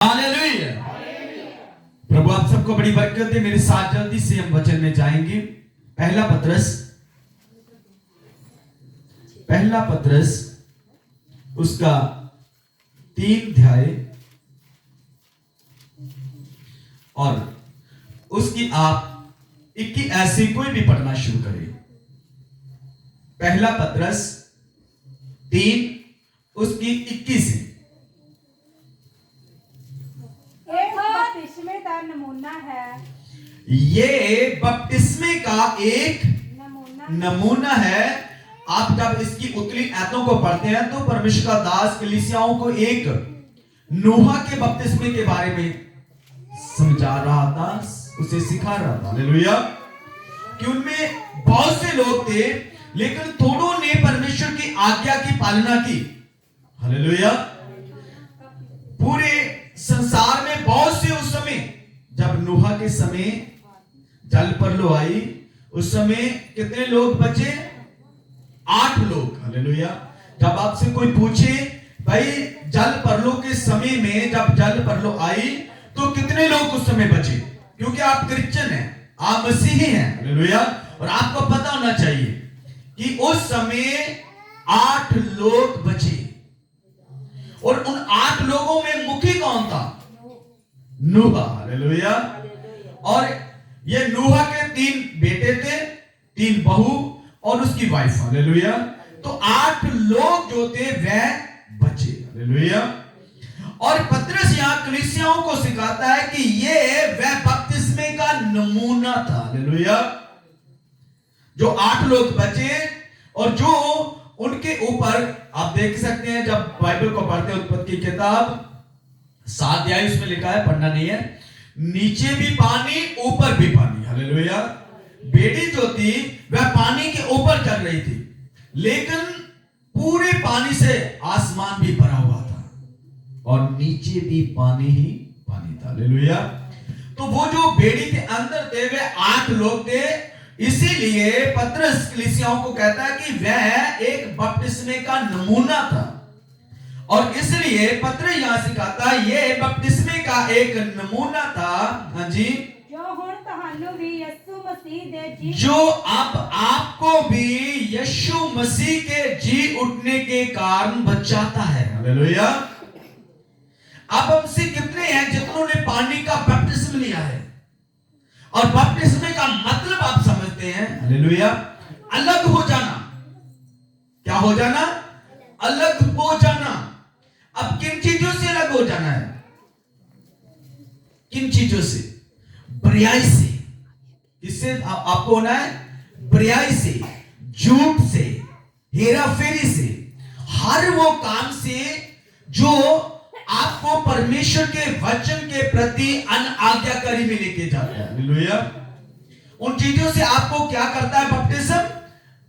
Hallelujah. प्रभु आप सबको बड़ी बरकत दे। मेरे साथ जल्दी से हम वचन में जाएंगे। पहला पत्रस उसका 3 अध्याय और उसकी आप 21 ऐसे कोई भी पढ़ना शुरू करें। पहला पत्रस 3 उसकी 21 है। एक बपतिस्मे का नमूना है। ये बपतिस्मे का एक नमूना है। आप जब इसकी उतली आयतों को पढ़ते हैं तो परमेश्वर का दास कलीसियाओं को एक नूहा के बपतिस्मे के बारे में समझा रहा था, उसे सिखा रहा था। हालेलुया। कि उनमें बहुत से लोग थे लेकिन थोड़ों ने परमेश्वर की आज्ञा की पालना की। हालेलुया। पूरे संसार में बहुत से उस समय जब नूहा के समय जल प्रलय आई, उस समय कितने लोग बचे? 8 लोग। हालेलुया। जब आपसे कोई पूछे भाई जल प्रलय के समय में जब जल प्रलय आई तो कितने लोग उस समय बचे, क्योंकि आप क्रिश्चियन हैं, आप मसीही हैं। हालेलुया। और आपको पता होना चाहिए कि उस समय 8 लोग बचे और उन 8 लोगों में मुखी कौन था? नूहा। हालेलुया। और ये नूहा के 3 बेटे थे, 3 बहू और उसकी वाइफ। हालेलुया। तो 8 लोग जो थे वह बचे। हालेलुया। और पत्रस यहां कलीसियाओं को सिखाता है कि ये वह बपतिस्मे का नमूना था। हालेलुया। जो 8 लोग बचे और जो उनके ऊपर आप देख सकते हैं जब बाइबल को पढ़ते हैं, उत्पत्ति की किताब 7 अध्याय उसमें लिखा है, पढ़ना नहीं है, नीचे भी पानी ऊपर भी पानी। हालेलुया। बेटी जो थी वह पानी के ऊपर चल रही थी लेकिन पूरे पानी से आसमान भी भरा हुआ था और नीचे भी पानी ही पानी था। हालेलुया। तो वो जो बेड़ी के अंदर थे वे 8 लोग थे। इसीलिए पत्रस कलीसियाओं को कहता है कि वह एक बपतिस्मे का नमूना था। और इसलिए पत्र यहां सिखाता है ये बपतिस्मे का एक नमूना था। हाँ जी। जो अब आपको भी यीशु मसीह के जी उठने के कारण बचाता है। हालेलुया। अब हमसे कितने हैं जितनों ने पानी का बपतिस्म लिया है? और बपतिस्मे का मतलब आप समझते हैं? हालेलुया। अलग हो जाना। क्या हो जाना? अलग हो जाना। अब किन चीजों से अलग हो जाना है? किन चीजों से? बुराई से। किससे आपको होना है? बुराई से, झूठ से, हेरा फेरी से, हर वो काम से जो आपको परमेश्वर के वचन के प्रति अनाज्ञाकारी में लेके जाता है। हालेलुया। उन चीजों से आपको क्या करता है? बपतिस्म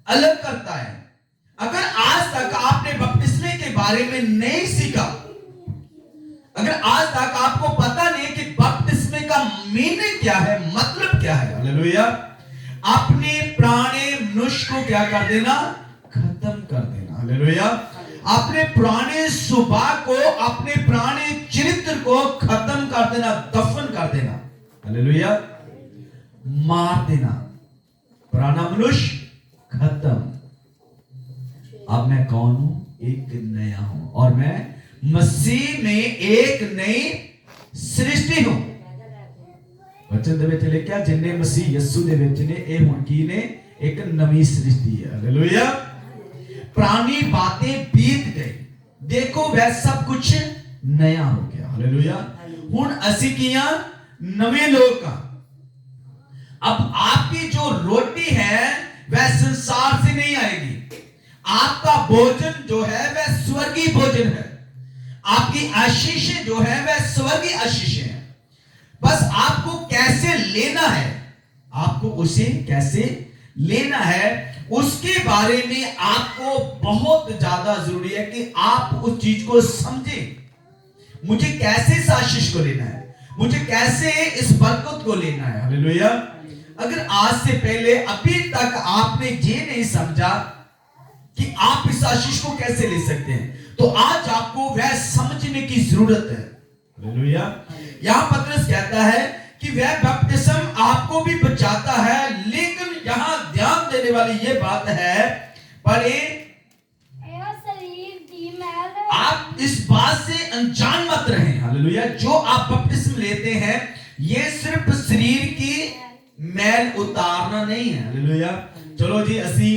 अलग करता है। अगर आज तक आपने बपतिस्मे के बारे में नहीं सीखा, अगर आज तक आपको पता नहीं कि बपतिस्मे का मीनिंग क्या है, मतलब क्या है, हालेलुया, अपने पुराने मनुष्य को क्या कर देना? खत्म कर देना। हालेलुया। अपने पुराने स्वभाव को, अपने पुराने चरित्र को खत्म कर देना, दफन कर देना। हालेलुया। मार देना। पुराना मनुष्य खत्म। अब मैं कौन हूं? एक नया हूं और मैं मसीह में एक नई सृष्टि हूं। वचन दे विच लिखा जिन्ने मसीह यीशु दे विच ने ए हुण की ने एक नवी सृष्टि है। हालेलुया। पुरानी बातें बीत गई, देखो वह सब कुछ नया हो गया। हालेलुया। हुण असी किया नवे लोग का। अब आपकी जो रोटी है वह संसार से नहीं आएगी। आपका भोजन जो है वह स्वर्गीय भोजन है। आपकी आशीषें जो है वह स्वर्गीय आशीषें हैं। बस आपको कैसे लेना है, आपको उसे कैसे लेना है, उसके बारे में आपको बहुत ज्यादा जरूरी है कि आप उस चीज को समझें। मुझे कैसे इस आशीष को लेना है, मुझे कैसे इस बरकत को लेना है। हालेलुया। अगर आज से पहले अभी तक आपने ये नहीं समझा कि आप इस आशीष को कैसे ले सकते हैं, तो आज आपको वह समझने की जरूरत है। हालेलुया। यहां पतरस कहता है कि वह बपतिस्म आपको भी बचाता है, लेकिन यहां ध्यान देने वाली यह बात है, पर आप इस बात से अनजान मत रहें, हालेलुया, जो आप बपतिस्म लेते हैं ये सिर्फ शरीर की मैल उतारना नहीं है, हालेलुया। चलो जी, ਅਸੀਂ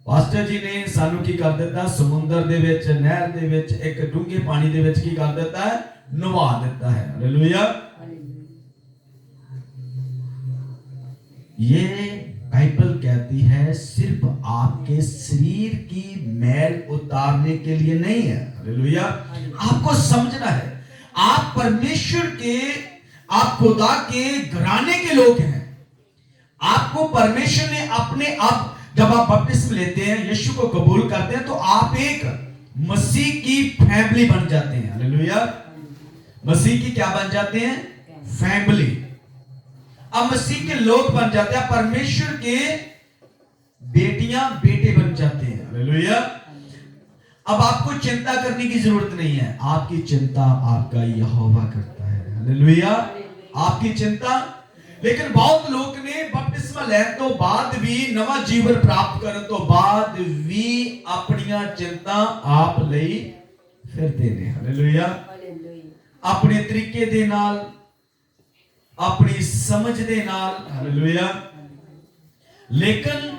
ਪਾਸਟਰ ਜੀ ਨੇ ਸਾਨੂੰ ਕੀ ਕਰ ਦਿੱਤਾ, ਸਮੁੰਦਰ ਦੇ ਵਿੱਚ, ਨਹਿਰ ਦੇ ਵਿੱਚ, ਇੱਕ ਡੂੰਘੇ ਪਾਣੀ ਦੇ ਵਿੱਚ ਕੀ ਕਰ ਦਿੱਤਾ ਹੈ, ਨਵਾ ਦਿੱਤਾ ਹੈ, हालेलुया। ये बाइबल कहती है सिर्फ आपके शरीर की मैल उतारने के लिए नहीं है, हालेलुया। आपको समझना है आप परमेश्वर के, आप खुदा के घराने के लोग हैं। आपको परमेश्वर ने अपने आप, जब आप बपतिस्म लेते हैं, यीशु को कबूल करते हैं, तो आप एक मसीह की फैमिली बन जाते हैं, हालेलुया। मसीह की क्या बन जाते हैं, फैमिली। अब मसीह के लोग बन जाते हैं, परमेश्वर के बेटियां बेटे बन जाते हैं, हालेलुया। अब आपको चिंता करने की जरूरत नहीं है, आपकी चिंता आपका यहोवा करता है, हालेलुया। आपकी चिंता, लेकिन बहुत लोग ने बपतिस्मा ਲੈਣ ਤੋਂ ਬਾਅਦ ਵੀ, ਨਵਾਂ ਜੀਵਨ ਪ੍ਰਾਪਤ ਕਰਨ ਤੋਂ ਬਾਅਦ ਵੀ ਆਪਣੀਆਂ ਚਿੰਤਾ ਆਪ ਲਈ ਫਿਰਦੇ ਨੇ, ਹਾਲੇਲੂਇਆ। ਆਪਣੇ ਤਰੀਕੇ ਦੇ ਨਾਲ, ਆਪਣੀ ਸਮਝ ਦੇ ਨਾਲ, ਹਾਲੇਲੂਇਆ। ਲੇਕਿਨ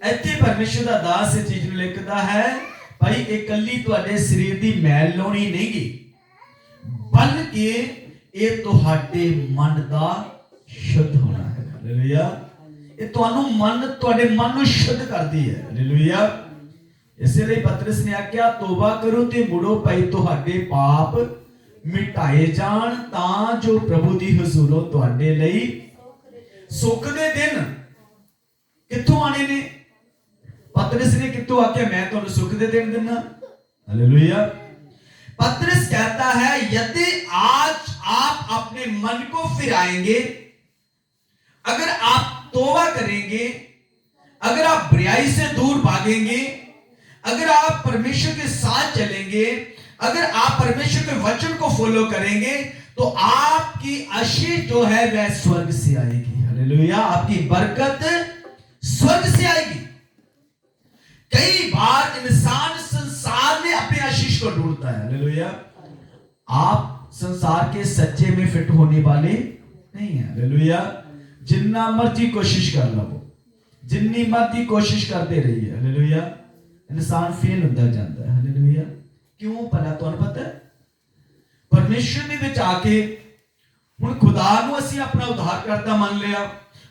ਇੱਥੇ ਪਰਮੇਸ਼ਰ ਦਾ ਦਾਸ ਇਹ ਚੀਜ਼ ਨੂੰ ਲਿਖਦਾ ਹੈ, ਭਾਈ ਇਹ ਕੱਲੀ ਤੁਹਾਡੇ ਸਰੀਰ ਦੀ ਮੈਲ ਲਾਉਣੀ ਨਹੀਂਗੀ, ਬਲਕਿ ਇਹ ਤੁਹਾਡੇ ਮਨ ਦਾ शुद्ध होना है, हालेलुया। ये ਤੁਹਾਨੂੰ ਮਨ, ਤੁਹਾਡੇ ਮਨ ਨੂੰ ਸ਼ੁੱਧ ਕਰਦੀ ਹੈ, ਹਾਲੇਲੁया। ਇਸੇ ਲਈ ਪਤਰਸ ਨੇ ਆਖਿਆ, ਤੋਬਾ ਕਰੋ ਤੇ ਮੁੜੋ, ਭਾਈ ਤੁਹਾਡੇ ਪਾਪ ਮਿਟਾਏ ਜਾਣ, ਤਾਂ ਜੋ ਪ੍ਰਭੂ ਦੀ ਹਜ਼ੂਰੋਂ ਤੁਹਾਡੇ ਲਈ ਸੁੱਖ ਦੇ ਦਿਨ ਕਿੱਥੋਂ ਆਣੇ ਨੇ। ਪਤਰਸ ਨੇ ਕਿੱਥੋਂ ਆਖਿਆ ਮੈਂ ਤੁਹਾਨੂੰ ਸੁੱਖ ਦੇ ਦਿਨ ਦੇਣਾ, हालेलुया। पतरस कहता है यदि आज आप अपने मन को फिराएंगे, अगर आप तौबा करेंगे, अगर आप बुराई से दूर भागेंगे, अगर आप परमेश्वर के साथ चलेंगे, अगर आप परमेश्वर के वचन को फॉलो करेंगे, तो आपकी आशीष जो है वह स्वर्ग से आएगी, हालेलुया। आपकी बरकत स्वर्ग से आएगी। कई बार इंसान संसार में अपनी आशीष को ढूंढता है, हालेलुया। आप संसार के सच्चे में फिट होने वाले नहीं है, हालेलुया। जिन्ना मर्जी कोशिश कर लो, जिन्नी मर्जी कोशिश करते रहिए, हालेलुया, इंसान फेल होता जाता है, हालेलुया। क्यों? भला तुहानू पता है, परमेश्वर दे विच आके हुण खुदा नू असीं अपना उद्धारकर्ता मान लिया,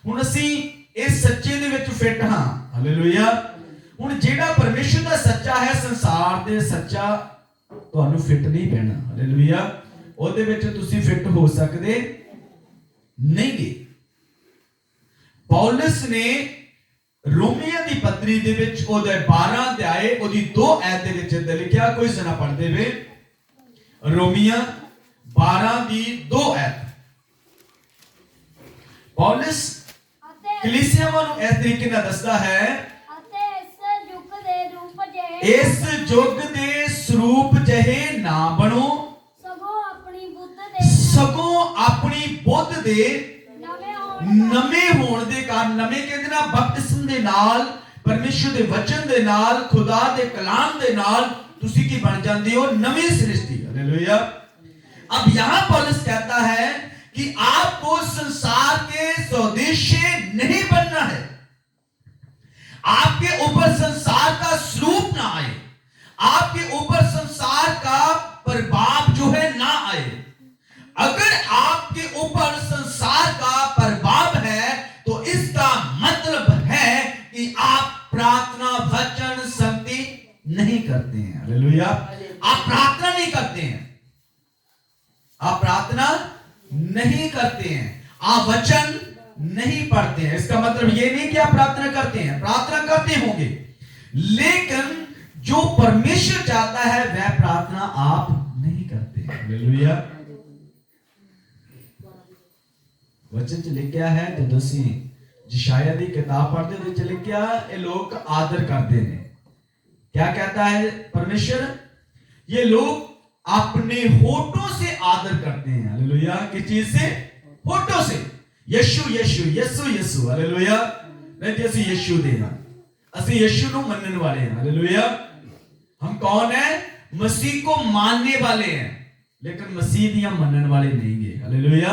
हुण असीं इस सच्चे दे विच फिट हां, हालेलुया। हुण जिहड़ा परमेश्वर दा सच्चा है, संसार दे सच्चा तुहानू फिट नहीं पैना, हालेलुया। ओहदे विच तुसीं फिट हो सकदे नहीं गे। पौलुस ने रोमिया दी पत्री दे विच ओहदे 12 अध्याय ओहदी 2 आयत दे विच लिखिया, कोई जना पढ़ देवे, रोमिया 12 दी 2 आयत। पौलुस कलीसियावां नूं इस तरीके नाल दसदा है, इस युग दे स्वरूप जहे ना बनो, सगों अपनी बुद्ध दे नਵੇਂ ਹੋਣ ਦੇ ਕਾਰਨ, ਨਵੇਂ ਕਹਿੰਦੇ ਨਾ ਬਪਤਿਸਮ ਦੇ ਨਾਲ, ਪਰਮੇਸ਼ਰ ਦੇ ਵਚਨ ਦੇ ਨਾਲ, ਖੁਦਾ ਦੇ ਕਲਾਮ ਦੇ ਨਾਲ ਤੁਸੀਂ ਕੀ ਬਣ ਜਾਂਦੇ ਹੋ, ਨਵੀਂ सृष्टि, हालेलुया। अब यहां पौलुस कहता है कि आपको संसार के स्वदेशी नहीं बनना है, आपके ऊपर संसार का स्वरूप ना आए, आपके ऊपर संसार का प्रभाव जो है ना आए। अगर आपके ऊपर संसार का प्रभाव है तो इसका मतलब है कि आप प्रार्थना, वचन, संगति नहीं करते हैं, हालेलुया। आप प्रार्थना नहीं करते हैं, आप प्रार्थना नहीं करते हैं, आप वचन नहीं पढ़ते हैं। इसका मतलब ये नहीं कि आप प्रार्थना करते हैं, प्रार्थना करते होंगे, लेकिन जो परमेश्वर चाहता है वह प्रार्थना आप नहीं करते हैं, हालेलुया। वचन च लिखा है, जब असीं यशायाह दी किताब पढ़ते हो तो लिखा ये लोग आदर करते हैं, क्या कहता है परमेश्वर, ये लोग अपने होठों से आदर करते हैं। हालेलुया। किस चीज से? होठों से। यीशु यीशु यीशु यीशु। हालेलुया। नहीं ਅਸੀਂ यीशु ਦੇ ਹਾਂ, ਅਸੀਂ यीशु ਨੂੰ ਮੰਨਣ वाले हैं। हालेलुया। हम कौन है? मसीह को मानने वाले हैं, लेकिन मसीह दियां मनन वाले नहीं है। हालेलुया।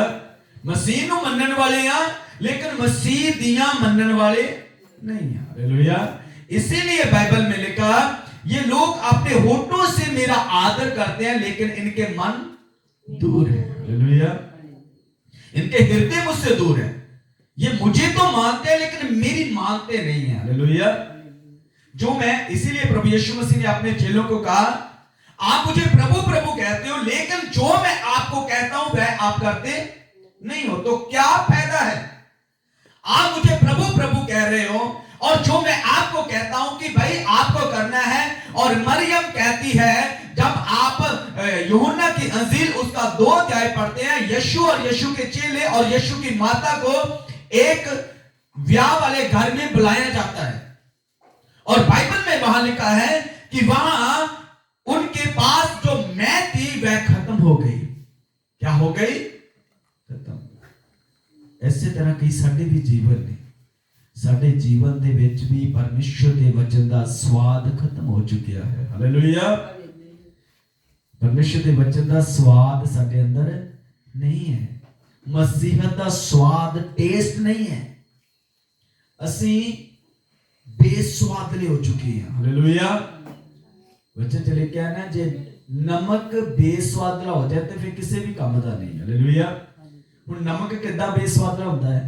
मसीह ਨੂੰ ਮੰਨਣ वाले हैं, लेकिन मसीह दियां मनन वाले नहीं है। हालेलुया। इसीलिए बाइबल में लिखा, ये लोग अपने होठों से मेरा आदर करते हैं, लेकिन इनके मन दूर है। हालेलुया। इनके हृदय मुझसे दूर है। ये मुझे तो मानते हैं, लेकिन मेरी मानते नहीं है। हालेलुया। जो मैं, इसीलिए प्रभु यीशु मसीह ने अपने चेलों को कहा, आप मुझे प्रभु प्रभु कहते हो, लेकिन जो मैं आपको कहता हूं वह आप करते नहीं हो, तो क्या फायदा है? आप मुझे प्रभु प्रभु कह रहे हो और जो मैं आपको कहता हूं कि भाई आपको करना है। और मरियम कहती है, जब आप यूहन्ना की अंजील उसका 2 अध्याय पढ़ते हैं, यीशु और यीशु के चेले और यीशु की माता को एक ब्याह वाले घर में बुलाया जाता है, और बाइबल में वहां लिखा है कि वहां उनके पास जो मैं थी वह खत्म हो गई। क्या हो गई? खत्म। इसी तरह कई साडे भी जीवन ने, साडे जीवन दे विच भी परमेश्वर दे वचन दा स्वाद खत्म हो चुकिया है। हालेलुया। परमेश्वर दे वचन दा स्वाद साडे अंदर नहीं है। मसीहत दा स्वाद, टेस्ट नहीं है। असी बेस्वादले हो चुके हैं। हालेलुया। वचन चले क्या ना, जे नमक बेस्वादला हो जाए तो फिर किसी भी काम का नहीं। हालेलुया। हुण नमक कितना बेस्वादला होता है?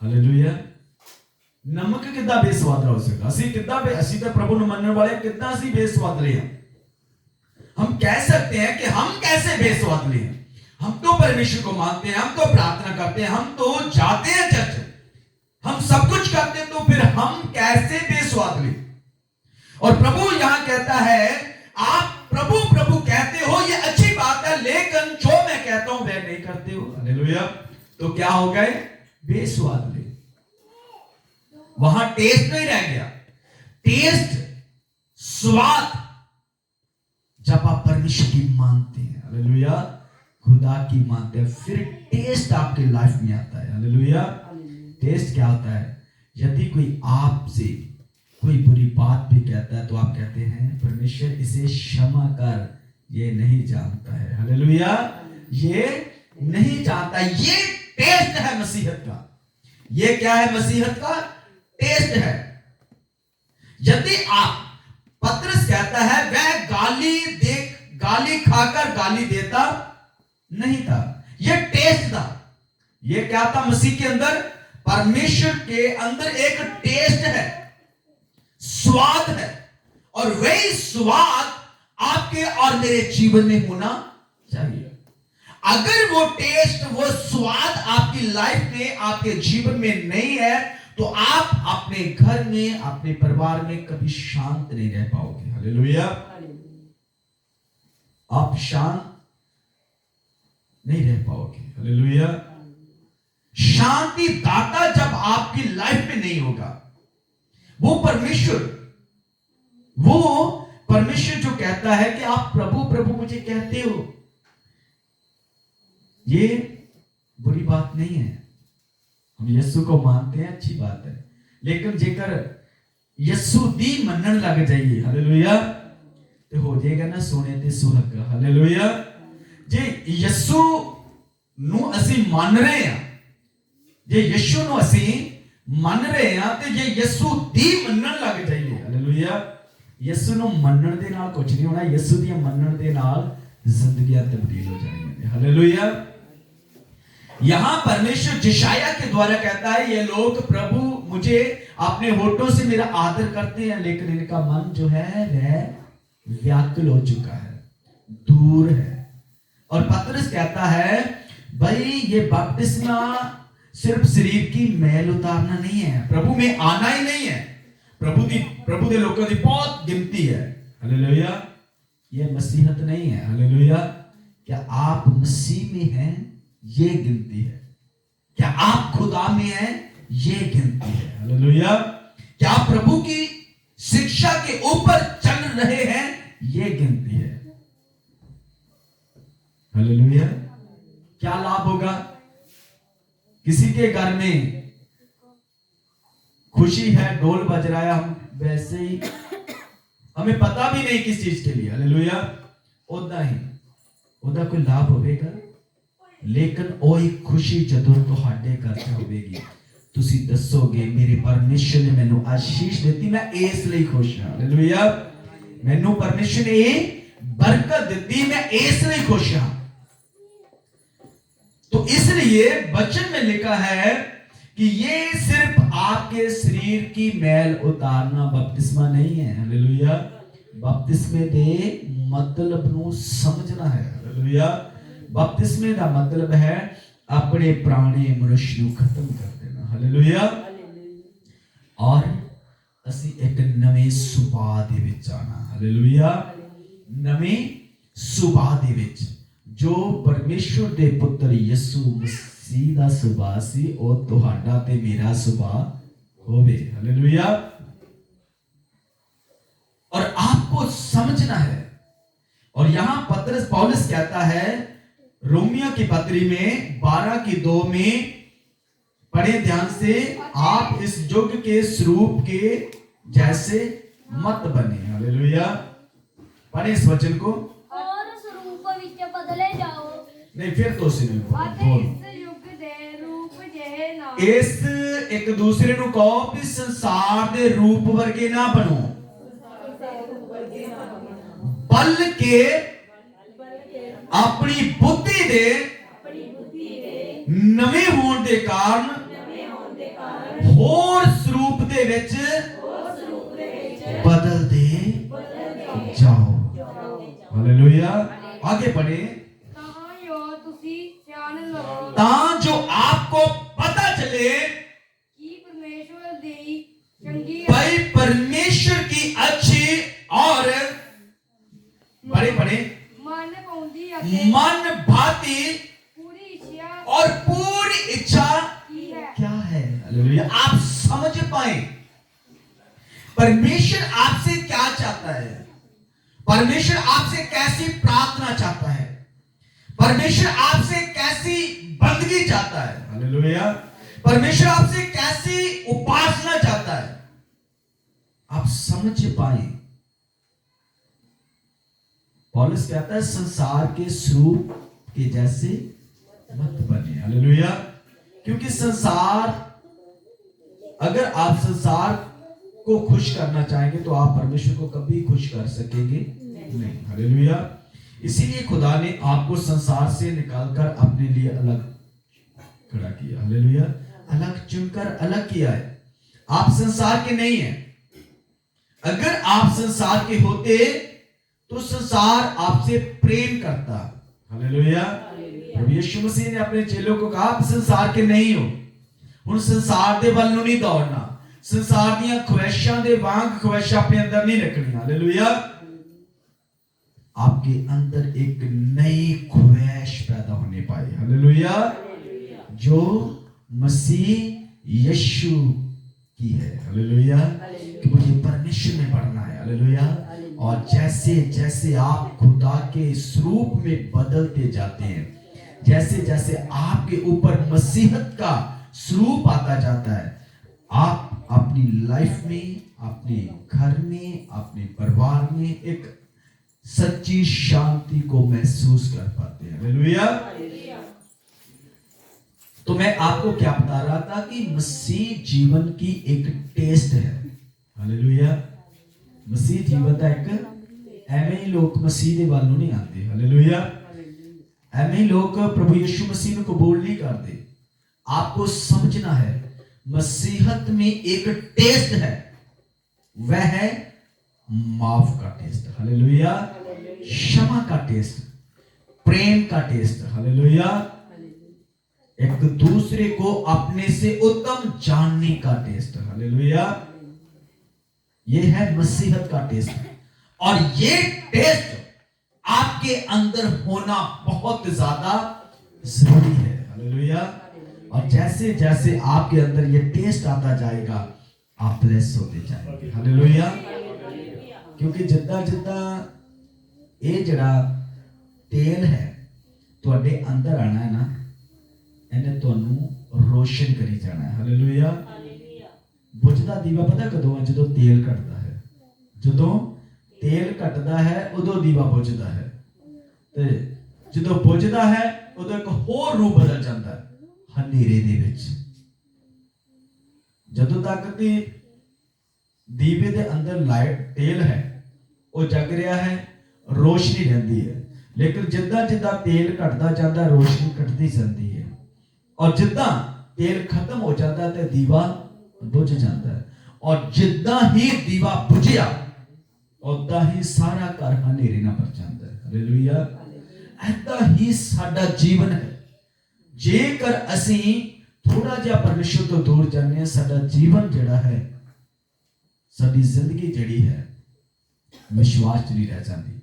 हालेलुया। नमक कितना बेस्वादला हो सकता? असी तो प्रभु ਨੂੰ ਮੰਨਣ ਵਾਲੇ कितना ਅਸੀਂ बेस्वादले हैं। हम कह सकते हैं कि हम कैसे बेस्वादले हैं। हम तो परमेश्वर को मानते हैं, हम तो प्रार्थना करते हैं, हम तो जाते हैं चर्च, हम सब कुछ करते हैं, तो फिर हम कैसे बेस्वादले? और प्रभु यहां कहता है, आप प्रभु प्रभु कहते हो, ये अच्छी बात है, लेकिन जो मैं कहता हूं वह नहीं करते हो। हालेलुया। तो क्या हो गए? बेस्वादले। वहां टेस्ट नहीं रह गया। टेस्ट, स्वाद, जब आप परमेश्वर की मानते हैं, हालेलुया, खुदा की मानते हैं, फिर टेस्ट आपके लाइफ में आता है। हालेलुया। टेस्ट क्या होता है? यदि कोई आपसे कोई बुरी बात भी कहता है तो आप कहते हैं, परमेश्वर इसे क्षमा कर, ये नहीं जानता है। हालेलुया। ये नहीं जानता। ये टेस्ट है मसीहत का। ये क्या है? मसीहत का टेस्ट है। यदि आप, पतरस कहता है, वह गाली खाकर गाली देता नहीं था। यह टेस्ट था। यह क्या था? मसीह के अंदर, परमेश्वर के अंदर एक टेस्ट है, स्वाद है, और वही स्वाद आपके और मेरे जीवन में होना चाहिए। अगर वो टेस्ट, वो स्वाद आपकी लाइफ में, आपके जीवन में नहीं है, तो आप अपने घर में, अपने परिवार में कभी शांत नहीं रह पाओगे। हालेलुया। आप शांत नहीं रह पाओगे। हालेलुया। शांति दाता जब आपकी लाइफ में नहीं होगा, वो परमेश्वर जो कहता है कि आप प्रभु प्रभु मुझे कहते हो, ये बुरी बात नहीं है। हम यीशु को मानते हैं, अच्छी बात है, लेकिन जेकर यीशु दी मनन लग जाइए, हालेलुया, तो हो जाएगा ना सोने ते सुहागा। हालेलुया। जे यीशु ਨੂੰ ਅਸੀਂ ਮੰਨ ਰਹੇ ਹਾਂ, ਜੇ ਯਿਸੂ ਨੂੰ ਅਸੀਂ ਮੰਨ ਰਹੇ ਹਾਂ, ਤੇ ਜੇ ਯਿਸੂ ਦੀ ਮੰਨਣ ਲੱਗ ਜਾਈਏ, ਹਾਲੇਲੂਇਆ, ਯਿਸੂ ਨੂੰ ਮੰਨਣ ਦੇ ਨਾਲ ਕੁਝ ਨਹੀਂ ਹੋਣਾ, ਯਿਸੂ ਦੀ ਮੰਨਣ ਦੇ ਨਾਲ ਜ਼ਿੰਦਗੀਆਂ ਤਬਦੀਲ ਹੋ ਜਾਣਗੀਆਂ। हालेलुया। यहां परमेश्वर यशायाह के द्वारा कहता है, ये लोग प्रभु मुझे अपने होठों से मेरा आदर करते हैं, लेकिन इनका मन जो है वह व्याकुल हो चुका है, दूर है। और पतरस कहता है, भाई ये बपतिस्मा सिर्फ शरीर की मैल उतारना नहीं है, प्रभु में आना ही नहीं है। प्रभु दे लोगों की बहुत गिनती है। हालेलुया। ये मसीहत नहीं है। हालेलुया। क्या आप मसीह में हैं? ये गिनती है। क्या आप खुदा में हैं? ये गिनती है। हालेलुया। क्या आप प्रभु की शिक्षा के ऊपर चल रहे हैं? ये गिनती है। हालेलुया। क्या लाभ होगा? किसी के घर में खुशी है, ढोल बज रहा है, हम वैसे ही हमें पता भी नहीं किस चीज के लिए, हालेलुया, ओदा ही ओदा कोई लाभ होवेगा, लेकिन ओही खुशी जदों तुहाडे घर च होवेगी, तुसी दसोगे मेरे परमेश्वर ने मैनू आशीष देती, मैं इस लिए खुश हां, हालेलुया, मैनू परमेश्वर ने ये बरकत देती, मैं इस लिए खुश हां। तो इसलिए वचन में लिखा है कि ये सिर्फ आपके शरीर की मैल उतारना बपतिस्मा नहीं है, हालेलुया, बपतिस्मे दे मतलब ਨੂੰ समझना है, हालेलुया, बपतिस्मे ਦਾ मतलब है अपने पुराने मनुष्य ਨੂੰ खत्म कर देना, हालेलुया, और ਅਸੀਂ एक नवे सुभाਅ ਦੇ ਵਿੱਚ ਆਣਾ, हालेलुया, नवे सुभाਅ ਦੇ ਵਿੱਚ जो परमेश्वर दे पुत्र यीशु मसीह दा सुभाਅ ਸੀ ਉਹ ਤੁਹਾਡਾ ਤੇ ਮੇਰਾ सुभाअ होवे, हालेलुया, और आपको समझना है। और यहां पतरस पौलुस कहता है रोमियो की पत्री में 12:2 में, पढ़े ध्यान से, आप इस युग के स्वरूप के जैसे मत बने, हालेलुया, पढ़े इस वचन को, और स्वरूप विच बदले जाओ, नहीं फिर तो उसी ने ਅਤੇ ਇਸ ਯੁੱਗ ਦੇ ਰੂਪ ਜਿਹੇ ਨਾ इस एक दूसरे ਨੂੰ ਕਹੋ ਵੀ ਸੰਸਾਰ ਦੇ ਰੂਪ ਵਰਗੇ ਨਾ ਬਣੋ, बल्कि अपनी बुद्धि दे नवे होने के कारण होर स्वरूप दे विच बदलते जाओ, हालेलुया। आगे पढ़े, जो आपको पता चले भाई परमेश्वर की अच्छी और बड़े बड़े मन भाती और पूरी इच्छा क्या है, हालेलुया, आप समझ पाए परमेश्वर आपसे क्या चाहता है, परमेश्वर आपसे कैसी प्रार्थना चाहता है, परमेश्वर आपसे कैसी बंदगी चाहता है, हालेलुया, परमेश्वर आपसे कैसी उपासना चाहता है, आप समझ पाए। पौलुस कहता है संसार के स्वरूप के जैसे मत बने, हालेलुया, क्योंकि संसार, अगर आप संसार को खुश करना चाहेंगे तो आप परमेश्वर को कभी खुश कर सकेंगे नहीं, हालेलुया, इसीलिए खुदा ने आपको संसार से निकालकर अपने लिए अलग खड़ा किया, हालेलुया, अलग चुनकर अलग किया है, आप संसार के नहीं हैं। अगर आप संसार के होते तो संसार आपसे प्रेम करता, हालेलुया, प्रभु यीशु मसीह ने अपने चेलों को कहा आप संसार के नहीं हो, हुण संसार दे वल नूं नहीं दौड़ना, संसार दीयां ख्वाहिशां दे वांग ख्वाहिशां अपने अंदर नहीं रखनी, हालेलुया, आपके अंदर एक नई ख्वाहिश पैदा होने पाई, हालेलुया, जो मसीह यीशु की है, हालेलुया, कि मुझे परमेश्वर में बढ़ना है, हालेलुया, और जैसे जैसे आप खुदा के स्वरूप में बदलते जाते हैं, जैसे जैसे आपके ऊपर मसीहत का स्वरूप आता जाता है, आप अपनी लाइफ में, अपने घर में, अपने परिवार में एक सच्ची शांति को महसूस कर पाते हैं, हालेलुया। तो मैं आपको क्या बता रहा था कि मसीह जीवन की एक टेस्ट है, हालेलुया, मसीह जीवन का एक, एवं ही लोग मसीह के वालों नहीं आते, हालेलुया, एवं ही लोग प्रभु यीशु मसीह को कबूल नहीं करते। आपको समझना है मसीहत में एक टेस्ट है, वह है माफ का टेस्ट, हालेलुया, क्षमा का टेस्ट, प्रेम का टेस्ट, हालेलुया, एक दूसरे को अपने से उत्तम जानने का टेस्ट, हालेलुया, ये है मसीहत का टेस्ट। और ये टेस्ट आपके अंदर होना बहुत ज्यादा जरूरी है, हालेलुया, और जैसे जैसे आपके अंदर ये टेस्ट आता जाएगा आप ब्लेस होते जाएंगे, हालेलुया, क्योंकि जिद्दा जिद्दा ये जड़ा तेल है ਤੁਹਾਡੇ ਅੰਦਰ ਆਣਾ ਹੈ ਨਾ, ਇਹਨੇ ਤੁਹਾਨੂੰ ਰੋਸ਼ਨ ਕਰੀ ਜਾਣਾ ਹੈ। ਹਾਲੇਲੂਇਆ। ਬੁਝਦਾ ਦੀਵਾ ਪਤਾ ਕਦੋਂ ਹੈ? ਜਦੋਂ ਤੇਲ ਘਟਦਾ ਹੈ। ਜਦੋਂ ਤੇਲ ਘਟਦਾ ਹੈ ਉਦੋਂ ਦੀਵਾ ਬੁਝਦਾ ਹੈ, ਤੇ ਜਦੋਂ ਬੁਝਦਾ ਹੈ ਉਦੋਂ ਇੱਕ ਹੋਰ ਰੂਪ ਬਦਲ ਜਾਂਦਾ ਹੈ, ਹਨੇਰੇ ਦੇ ਵਿੱਚ। ਜਦੋਂ ਤੱਕ ਕਿ ਦੀਵੇ ਦੇ ਅੰਦਰ ਲਾਈਟ ਤੇਲ ਹੈ, ਉਹ ਜਗ ਰਿਹਾ ਹੈ, ਰੋਸ਼ਨੀ ਰਹਿੰਦੀ ਹੈ। ਲੇਕਿਨ ਜਿੱਦਾਂ ਜਿੱਦਾਂ ਤੇਲ ਘਟਦਾ ਜਾਂਦਾ, ਰੋਸ਼ਨੀ ਘਟਦੀ ਜਾਂਦੀ ਹੈ। ਔਰ ਜਿੱਦਾਂ ਤੇਲ ਖਤਮ ਹੋ ਜਾਂਦਾ ਤੇ ਦੀਵਾ ਬੁਝ ਜਾਂਦਾ ਹੈ। ਔਰ ਜਿੱਦਾਂ ਹੀ ਦੀਵਾ ਬੁਝਿਆ ਉਦਾਂ ਹੀ ਸਾਰਾ ਘਰ ਹਨੇਰੇ ਨਾਲ ਭਰ ਜਾਂਦਾ ਹੈ। ਹਾਲੇਲੂਇਆ। ਏਦਾਂ ਹੀ ਸਾਡਾ ਜੀਵਨ ਹੈ। ਜੇਕਰ ਅਸੀਂ ਥੋੜਾ ਜਿਹਾ ਪਰਮੇਸ਼ਰ ਤੋਂ ਦੂਰ ਜਾਂਦੇ ਹਾਂ, ਸਾਡਾ ਜੀਵਨ ਜਿਹੜਾ ਹੈ, ਸਾਡੀ ਜ਼ਿੰਦਗੀ ਜਿਹੜੀ ਹੈ, ਵਿਸ਼ਵਾਸ 'ਚ ਨਹੀਂ ਰਹਿ ਜਾਂਦੀ,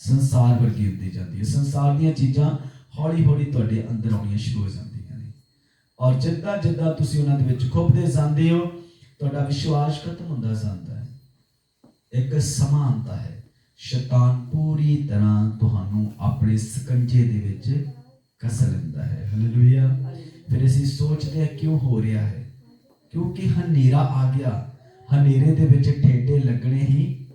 ਸੰਸਾਰ ਵਰਗੀ ਹੁੰਦੀ ਜਾਂਦੀ ਹੈ। ਸੰਸਾਰ ਦੀਆਂ ਚੀਜ਼ਾਂ ਹੌਲੀ ਹੌਲੀ ਤੁਹਾਡੇ ਅੰਦਰ ਆਉਣੀਆਂ ਸ਼ੁਰੂ ਹੋ ਜਾਂਦੀਆਂ ਨੇ, ਔਰ ਜਿੱਦਾਂ ਜਿੱਦਾਂ ਤੁਸੀਂ ਉਹਨਾਂ ਦੇ ਵਿੱਚ ਖੁੱਭਦੇ ਜਾਂਦੇ ਹੋ, ਤੁਹਾਡਾ ਵਿਸ਼ਵਾਸ ਖਤਮ ਹੁੰਦਾ ਜਾਂਦਾ ਹੈ। ਇੱਕ ਸਮਾਂ ਆਉਂਦਾ ਹੈ, ਸ਼ੈਤਾਨ ਪੂਰੀ ਤਰ੍ਹਾਂ ਤੁਹਾਨੂੰ ਆਪਣੇ ਸਕੰਜੇ ਦੇ ਵਿੱਚ ਕੱਸ ਲੈਂਦਾ ਹੈ। ਹਾਲੇਲੂਇਆ। ਫਿਰ ਅਸੀਂ ਸੋਚਦੇ ਹਾਂ ਕਿਉਂ ਹੋ ਰਿਹਾ ਹੈ? ਕਿਉਂਕਿ ਹਨੇਰਾ ਆ ਗਿਆ। ਹਨੇਰੇ ਦੇ ਵਿੱਚ ਠੇਡੇ ਲੱਗਣੇ ਹੀ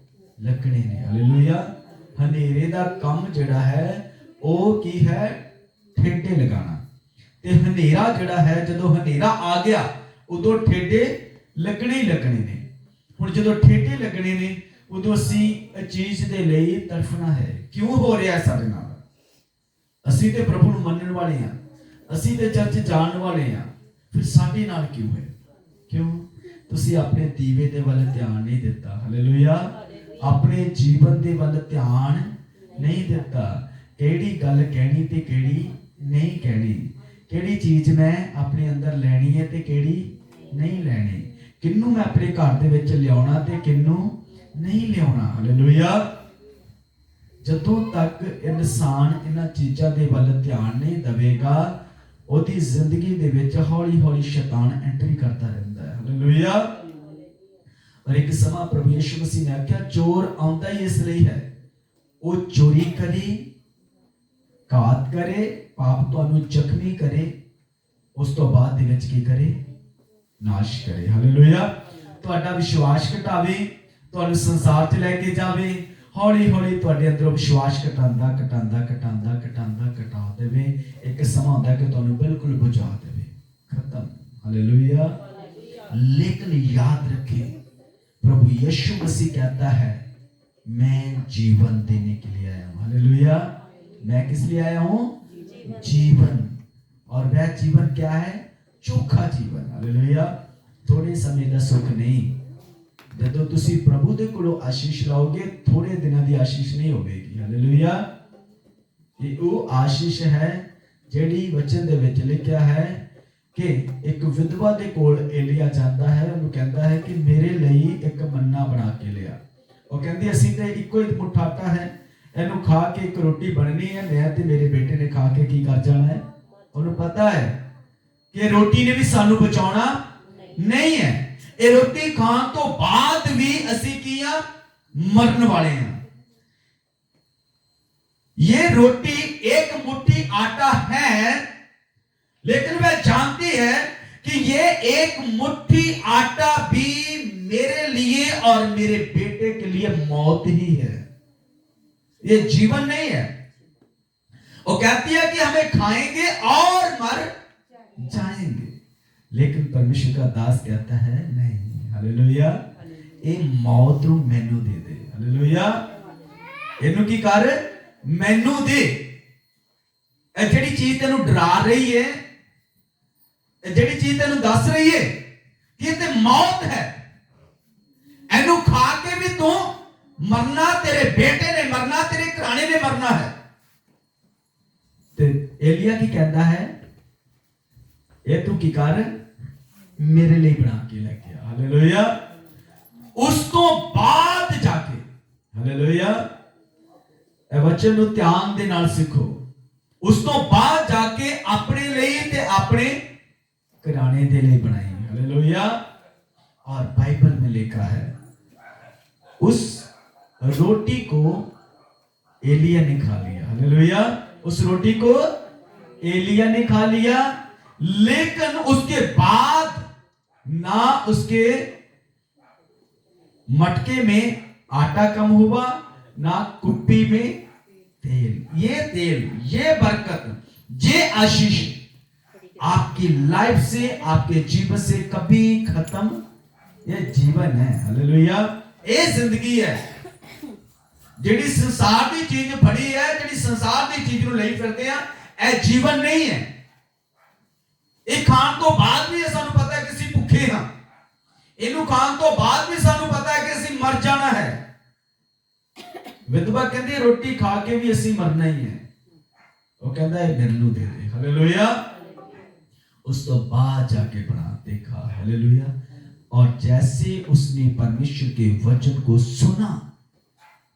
ਲੱਗਣੇ ਨੇ। ਹਾਲੇਲੂਇਆ। ਹਨੇਰੇ ਦਾ ਕੰਮ ਜਿਹੜਾ ਹੈ ਉਹ ਕੀ ਹੈ? ਠੇਡੇ ਲਗਾਉਣਾ। ਤੇ ਹਨੇਰਾ ਜਿਹੜਾ ਹੈ, ਜਦੋਂ ਹਨੇਰਾ ਆ ਗਿਆ ਉਦੋਂ ਠੇਡੇ ਲੱਗਣੇ ਹੀ ਲੱਗਣੇ ਨੇ। ਹੁਣ ਜਦੋਂ ਠੇਡੇ ਲੱਗਣੇ ਨੇ ਉਦੋਂ ਅਸੀਂ ਇਹ ਚੀਜ਼ ਦੇ ਲਈ ਤੜਫਣਾ ਹੈ। ਕਿਉਂ ਹੋ ਰਿਹਾ ਸਾਡੇ ਨਾਲ? ਅਸੀਂ ਤੇ ਪ੍ਰਭੂ ਨੂੰ ਮੰਨਣ ਵਾਲੇ ਹਾਂ, ਅਸੀਂ ਤੇ ਚਰਚ ਜਾਣ ਵਾਲੇ ਹਾਂ, ਫਿਰ ਸਾਡੇ ਨਾਲ ਕਿਉਂ ਹੈ? ਕਿਉਂ? ਤੁਸੀਂ ਆਪਣੇ ਦੀਵੇ ਦੇ ਵੱਲ ਧਿਆਨ ਨਹੀਂ ਦਿੱਤਾ। ਹਾਲੇਲੂਇਆ। ਆਪਣੇ ਜੀਵਨ ਦੇ ਵੱਲ ਧਿਆਨ ਨਹੀਂ ਦਿੱਤਾ। ਕਿਹੜੀ ਗੱਲ ਕਹਿਣੀ ਤੇ ਕਿਹੜੀ ਨਹੀਂ ਕਹਿਣੀ, ਕਿਹੜੀ ਚੀਜ਼ ਮੈਂ ਆਪਣੇ ਅੰਦਰ ਲੈਣੀ ਹੈ ਤੇ ਕਿਹੜੀ ਨਹੀਂ ਲੈਣੀ, ਕਿਹਨੂੰ ਮੈਂ ਆਪਣੇ ਘਰ ਦੇ ਵਿੱਚ ਲਿਆਉਣਾ ਤੇ ਕਿਹਨੂੰ ਨਹੀਂ ਲਿਆਉਣਾ। ਹਾਲੇਲੂਇਆ। ਜਦੋਂ ਤੱਕ ਇਨਸਾਨ ਇਹਨਾਂ ਚੀਜ਼ਾਂ ਦੇ ਵੱਲ ਧਿਆਨ ਨਹੀਂ ਦੇਵੇਗਾ, ਉਹਦੀ ਜ਼ਿੰਦਗੀ ਦੇ ਵਿੱਚ ਹੌਲੀ ਹੌਲੀ ਸ਼ੈਤਾਨ ਐਂਟਰੀ ਕਰਦਾ ਰਹਿੰਦਾ ਹੈ। ਹਾਲੇਲੂਇਆ। ਔਰ ਇੱਕ ਸਮਾਂ ਪ੍ਰਭੂ ਯਿਸੂ ਮਸੀਹ ਨੇ ਆਖਿਆ, ਚੋਰ ਆਉਂਦਾ ਹੀ ਇਸ ਲਈ ਹੈ, ਉਹ ਚੋਰੀ ਕਰੇ, ਘਾਤ ਕਰੇ, ਪਾਪ ਤੁਹਾਨੂੰ ਜ਼ਖਮੀ ਕਰੇ, ਉਸ ਤੋਂ ਬਾਅਦ ਦੇ ਵਿੱਚ ਕੀ ਕਰੇ? ਨਾਸ਼ ਕਰੇ। ਹਾਲੇਲੂਇਆ। ਤੁਹਾਡਾ ਵਿਸ਼ਵਾਸ ਘਟਾਵੇ, ਤੁਹਾਨੂੰ ਸੰਸਾਰ 'ਚ ਲੈ ਕੇ ਜਾਵੇ, ਹੌਲੀ ਹੌਲੀ ਤੁਹਾਡੇ ਅੰਦਰੋਂ ਵਿਸ਼ਵਾਸ ਘਟਾਉਂਦਾ ਘਟਾ ਦੇਵੇ। ਇੱਕ ਸਮਾਂ ਹੁੰਦਾ ਕਿ ਤੁਹਾਨੂੰ ਬਿਲਕੁਲ ਬੁਝਾ ਦੇਵੇ, ਖਤਮ। ਹਾਲੇਲੂਇਆ। लेकिन याद रखें, प्रभु यीशु मसीह कहता है, मैं जीवन देने के लिए आया हूं। हालेलुया। मैं किस लिए आया हूं? जीवन। और वह जीवन क्या है? चोखा जीवन। हालेलुया। थोड़े समय का सुख नहीं। ਜਦੋਂ ਤੁਸੀਂ ਪ੍ਰਭੂ ਦੇ ਕੋਲੋਂ ਆਸ਼ੀਸ਼ ਲਾਓਗੇ, ਥੋੜੇ ਦਿਨਾਂ ਦੀ ਆਸ਼ੀਸ਼ ਨਹੀਂ ਹੋਵੇਗੀ। ਹਾਲੇਲੂਇਆ। ਇਹ ਉਹ ਆਸ਼ੀਸ਼ ਹੈ ਜਿਹੜੀ ਵਚਨ ਦੇ ਵਿੱਚ ਲਿਖਿਆ ਹੈ ਕਿ ਇੱਕ ਵਿਧਵਾ ਦੇ ਕੋਲ ਏਲੀਆ ਜਾਂਦਾ ਹੈ, ਉਹਨੂੰ ਕਹਿੰਦਾ ਹੈ ਕਿ ਮੇਰੇ ਲਈ ਇੱਕ ਮੰਨਾ ਬਣਾ ਕੇ ਲਿਆ। ਉਹ ਕਹਿੰਦੀ ਅਸੀਂ ਤੇ ਇੱਕੋ ਹੀ ਮੁੱਠ ਆਟਾ ਹੈ, ਇਹਨੂੰ ਖਾ ਕੇ ਇੱਕ ਰੋਟੀ ਬਣਨੀ ਹੈ, ਮੈਂ ਤੇ ਮੇਰੇ ਬੇਟੇ ਨੇ ਖਾ ਕੇ ਕੀ ਕਰ ਜਾਣਾ ਹੈ। ਉਹਨੂੰ ਪਤਾ ਹੈ ਕਿ ਰੋਟੀ ਨੇ ਵੀ ਸਾਨੂੰ ਬਚਾਉਣਾ ਨਹੀਂ ਹੈ। ਇਹ ਰੋਟੀ ਖਾਣ ਤੋਂ ਬਾਅਦ ਵੀ ਅਸੀਂ ਕੀ ਆ? ਮਰਨ ਵਾਲੇ ਹਾਂ। ये रोटी एक मुट्ठी आटा है, लेकिन वह जानती है कि ये एक मुट्ठी आटा भी मेरे लिए और मेरे बेटे के लिए मौत ही है, ये जीवन नहीं है। वो कहती है कि हमें खाएंगे और मर जाएंगे, लेकिन परमेश्वर का दास कहता है नहीं। हालेलुया। ये मौत नूं मैनू दे दे। हालेलुया। इनू की कर? मैनू दे। ਜਿਹੜੀ ਚੀਜ਼ ਤੈਨੂੰ ਡਰਾ ਰਹੀ ਹੈ, ਜਿਹੜੀ ਚੀਜ਼ ਤੈਨੂੰ ਦੱਸ ਰਹੀ ਹੈ ਕਿ ਇਹ ਤੇ ਮੌਤ ਹੈ, ਇਹਨੂੰ ਖਾ ਕੇ ਵੀ ਤੂੰ ਮਰਨਾ, ਤੇਰੇ ਬੇਟੇ ਨੇ ਮਰਨਾ, ਤੇਰੇ ਘਰਾਣੇ ਨੇ ਮਰਨਾ ਹੈ। ਤੇ ਏਲੀਆ ਕੀ ਕਹਿੰਦਾ ਹੈ? ਇਹ ਤੂੰ ਕੀ ਕਰ? ਮੇਰੇ ਲਈ ਬਣਾ ਕੇ ਲੈ ਕੇ ਆ। ਹਾਲੇਲੂਇਆ। ਉਸ ਤੋਂ ਬਾਅਦ ਜਾ ਕੇ, ਹਾਲੇਲੂਇਆ, ਇਹ ਵਚਨ ਨੂੰ ਧਿਆਨ ਦੇ ਨਾਲ ਸਿੱਖੋ। ਉਸ ਤੋਂ ਬਾਅਦ ਜਾ ਕੇ ਆਪਣੇ ਲਈ ਤੇ ਆਪਣੇ ਘਰਾਣੇ ਦੇ ਲਈ ਬਣਾਈ। हालेलुया। और बाइबल में लिखा है उस रोटी को एलिया ने खा लिया। हालेलुया। उस रोटी को एलिया ने खा लिया, लेकिन उसके बाद ना उसके मटके में आटा कम हुआ, ना कुप्पी में तेल। ये तेल, ये बरकत, ये आशीष आपकी लाइफ से, आपके जीवन से कभी खत्म, ये जीवन है। हालेलुया। ये जिंदगी है ਜਿਹੜੀ ਸੰਸਾਰ ਦੀ ਚੀਜ਼ ਫੜੀ ਹੈ, ਜਿਹੜੀ ਸੰਸਾਰ ਦੀ ਚੀਜ਼ ਨੂੰ ਲਈ ਫਿਰਦੇ ਆ, ਇਹ ਜੀਵਨ ਨਹੀਂ ਹੈ। ਇਹ ਖਾਣ ਤੋਂ ਬਾਅਦ ਵੀ ਸਾਨੂੰ ਪਤਾ ਹੈ ਕਿ ਅਸੀਂ ਭੁੱਖੇ ਹਾਂ, ਇਹਨੂੰ ਖਾਣ ਤੋਂ ਬਾਅਦ ਵੀ ਸਾਨੂੰ ਪਤਾ ਹੈ ਕਿ ਅਸੀਂ ਮਰ ਜਾਣਾ ਹੈ। ਵਿਧਵਾ ਕਹਿੰਦੀ ਰੋਟੀ ਖਾ ਕੇ ਵੀ ਅਸੀਂ ਮਰਨਾ ਹੀ ਹੈ, ਉਹ ਕਹਿੰਦਾ ਇਹ ਮੇਰੇ ਨੂੰ ਦੇ ਦੇ। ਹਾਲੇਲੂਇਆ। ਉਸ ਤੋਂ बाद जाके बना देखा। हालेलुया। और जैसे उसने परमेश्वर के वचन को सुना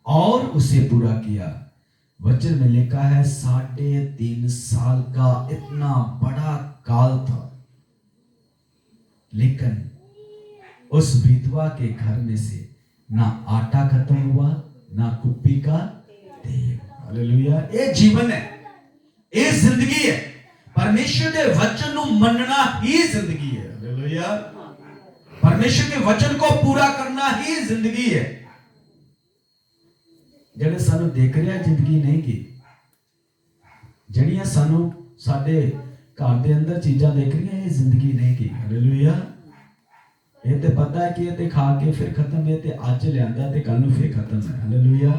और उसे पूरा किया, वचन में लिखा है 3.5 साल का इतना बड़ा काल था, लेकिन उस विधवा के घर में से ना आटा खत्म हुआ, ना कुप्पी का तेल। हालेलुया। ये जीवन है, ये जिंदगी है। परमेश्वर के वचन को मनना ही जिंदगी है। हालेलुया। परमेश्वर के वचन को पूरा करना ही जिंदगी है। ਜਿਹੜੇ ਸਾਨੂੰ ਦੇਖ ਰਿਹਾ ਜ਼ਿੰਦਗੀ ਨਹੀਂ ਕੀ, ਜਿਹੜੀਆਂ ਸਾਨੂੰ ਸਾਡੇ ਘਰ ਦੇ ਅੰਦਰ ਚੀਜ਼ਾਂ ਦੇਖ ਰਹੀਆਂ, ਇਹ ਜ਼ਿੰਦਗੀ ਨਹੀਂ ਕੀ। ਹਾਲੇਲੂਇਆ। ਇਹ ਤੇ ਪਤਾ ਹੈ ਕਿ ਇਹ ਤੇ ਖਾ ਕੇ ਫਿਰ ਖਤਮ ਹੈ, ਤੇ ਅੱਜ ਲਿਆਂਦਾ ਤੇ ਕੱਲ ਨੂੰ ਫਿਰ ਖਤਮ ਹੈ। हालेलुया।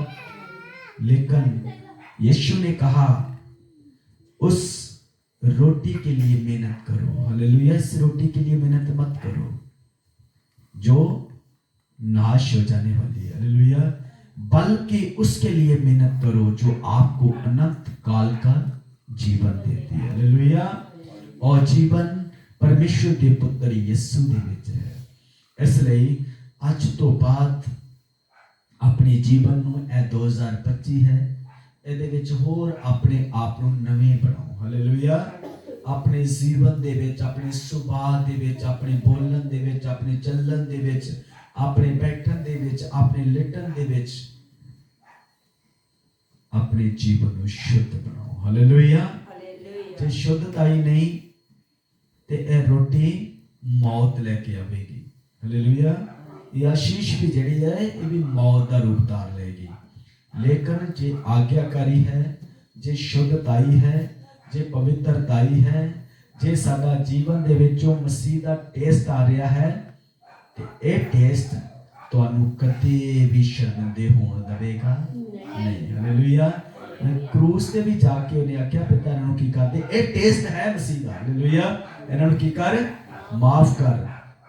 लेकिन यीशु ने कहा उस रोटी के लिए मेहनत करो। हालेलुया। इस रोटी के लिए मेहनत मत करो जो नाश हो जाने वाली है। हालेलुया। बल्कि उसके लिए मेहनत करो जो आपको अनंत काल का जीवन देती है। हालेलुया। और जीवन परमेश्वर के पुत्र यीशु दे विच है। इसलिए आज तो बाद अपने जीवन ਨੂੰ ਇਹ 2025 ਹੈ, ਇਹਦੇ ਵਿੱਚ ਹੋਰ ਆਪਣੇ ਆਪ ਨੂੰ ਨਵੇਂ ਬਣਾਓ। ਹਾਲੇਲੂਇਆ। ਆਪਣੇ ਜੀਵਨ ਦੇ ਵਿੱਚ, ਆਪਣੇ ਸੁਭਾਅ ਦੇ ਵਿੱਚ, ਆਪਣੇ ਬੋਲਣ ਦੇ ਵਿੱਚ, ਆਪਣੇ ਚੱਲਣ ਦੇ ਵਿੱਚ, ਆਪਣੇ ਬੈਠਣ ਦੇ ਵਿੱਚ, ਆਪਣੇ ਲਿਟਣ ਦੇ ਵਿੱਚ ਆਪਣੇ ਜੀਵਨ ਨੂੰ ਸ਼ੁੱਧ ਬਣਾਓ। ਹਾਲੇਲੂਇਆ। ਜੇ ਸ਼ੁੱਧਤਾ ਹੀ ਨਹੀਂ ਤੇ ਇਹ ਰੋਟੀ ਮੌਤ ਲੈ ਕੇ ਆਵੇਗੀ। ਹਾਲੇਲੂਇਆ। ਇਹ ਆਸ਼ੀਸ਼ ਵੀ ਜਿਹੜੀ ਹੈ ਇਹ ਵੀ ਮੌਤ ਦਾ ਰੂਪ ਧਾਰ ਲਏਗੀ। लेकिन जे आज्ञाकारी है, जे शुद्धताई है, जे पवित्रताई है, जे साडा जीवन दे विचों मसीह दा टेस्ट आ रहा है, ते ये टेस्ट तुहानू कदे भी शर्मिंदे होण देवेगा नहीं। हालेलुया। क्रूस ते भी जाके उन्हें आख्या पिता इन्हां नू की कर दे, ये टेस्ट है मसीह दा। हालेलुया। इन्हां नू की कर, माफ कर।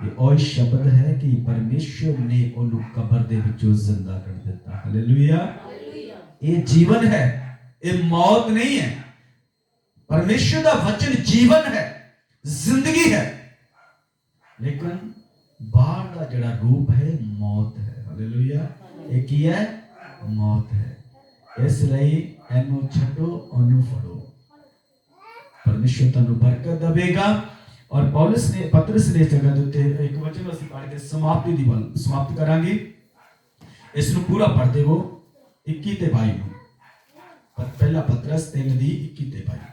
ये ओही शब्द है कि परमेश्वर ने उन्हें कब्र दे विचों जिंदा कर दिता। हालेलुया। ये जीवन है, ये मौत नहीं है। परमेश्वर का वचन जीवन है, जिंदगी है, लेकिन बाहर का जड़ा रूप है मौत है। हालेलुया। ये की है? मौत है। इसलिए इन्हों छड्डो, ओनू फड़ो। परमेश्वर तुहानू बरकत देवेगा। और पौलुस ने, पतरस ने जगह उत्ते एक वचन असीं पढ़ के समाप्ति दी वल समाप्त करांगे। इसनू पूरा पढ़ देवो 21 ਤੇ 22 ਨੂੰ। ਪਹਿਲਾ ਪਤਰਸ 3 ਦੀ 21 ਤੇ 22।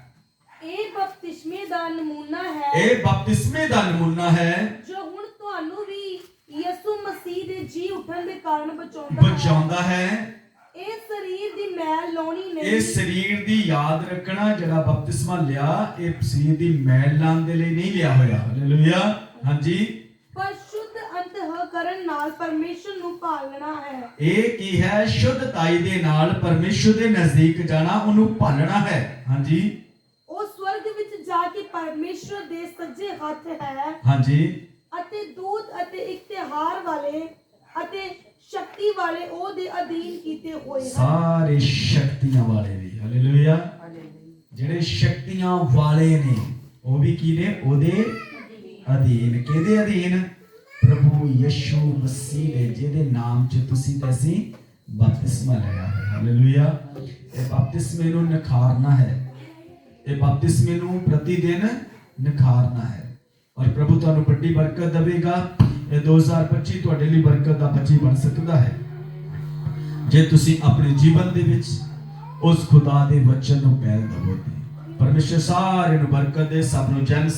ਇਹ ਬਪਤਿਸਮੇ ਦਾ ਨਮੂਨਾ ਹੈ, ਇਹ ਬਪਤਿਸਮੇ ਦਾ ਨਮੂਨਾ ਹੈ ਜੋ ਹੁਣ ਤੁਹਾਨੂੰ ਵੀ ਯਿਸੂ ਮਸੀਹ ਦੇ ਜੀ ਉੱਠਣ ਦੇ ਕਾਰਨ ਬਚਾਉਂਦਾ ਹੈ। ਇਹ ਸਰੀਰ ਦੀ ਮੈਲ ਲਾਉਣੀ ਨਹੀਂ, ਇਹ ਸਰੀਰ ਦੀ ਯਾਦ ਰੱਖਣਾ, ਜਿਹੜਾ ਬਪਤਿਸਮਾ ਲਿਆ ਇਹ ਸਰੀਰ ਦੀ ਮੈਲ ਲਾਉਣ ਦੇ ਲਈ ਨਹੀਂ ਲਿਆ ਹੋਇਆ। ਹਾਲੇਲੂਇਆ। ਹਾਂਜੀ। ਪਰ ਸ਼ੁੱਧ ਅੰਤఃਕਰਨ ਨਾਲ ਪਰਮੇਸ਼ਰ ਨੂੰ ਭਾਲਣਾ ਹੈ। ਇਹ ਕੀ ਹੈ? ਸ਼ੁੱਧਤਾਈ ਦੇ ਨਾਲ ਪਰਮੇਸ਼ਰ ਦੇ ਨਜ਼ਦੀਕ ਜਾਣਾ, ਉਹਨੂੰ ਭਾਲਣਾ ਹੈ। ਹਾਂਜੀ। ਉਹ ਸਵਰਗ ਵਿੱਚ ਜਾ ਕੇ ਪਰਮੇਸ਼ਰ ਦੇ ਸੱਜੇ ਹੱਥ ਹੈ। ਹਾਂਜੀ। ਅਤੇ ਦੂਤ ਅਤੇ ਇਖਤਿਆਰ ਵਾਲੇ ਅਤੇ ਸ਼ਕਤੀ ਵਾਲੇ ਉਹਦੇ ਅਧੀਨ ਕੀਤੇ ਹੋਏ ਹਨ। ਸਾਰੇ ਸ਼ਕਤੀਆਂ ਵਾਲੇ ਵੀ। ਹਾਲੇਲੂਇਆ। ਜਿਹੜੇ ਸ਼ਕਤੀਆਂ ਵਾਲੇ ਨੇ ਉਹ ਵੀ ਕੀ ਨੇ? ਉਹਦੇ ਅਧੀਨ। ਕਿਹਦੇ ਅਧੀਨ? प्रभु यीशु मसीह ने जिहदे नाम च तुसीं ते असीं बपतिस्मा लिया है। हालेलुया। ये बपतिस्मे नूं निखारना है, ये बपतिस्मे नूं प्रतिदिन निखारना है। और प्रभु तुहानूं बड़ी बरकत देवेगा। ये 2025 तुहाडे लई बरकत दा 25 बन सकदा है जे तुसीं अपने जीवन दे विच ਉਸ ਖੁਦਾ ਦੇ ਵਚਨ ਨੂੰ ਪਹਿਲ ਦਵੋ। ਪਰਮੇਸ਼ਰ ਸਾਰਿਆਂ ਨੂੰ ਬਰਕਤ ਦੇ, ਸਭ ਨੂੰ ਜਨ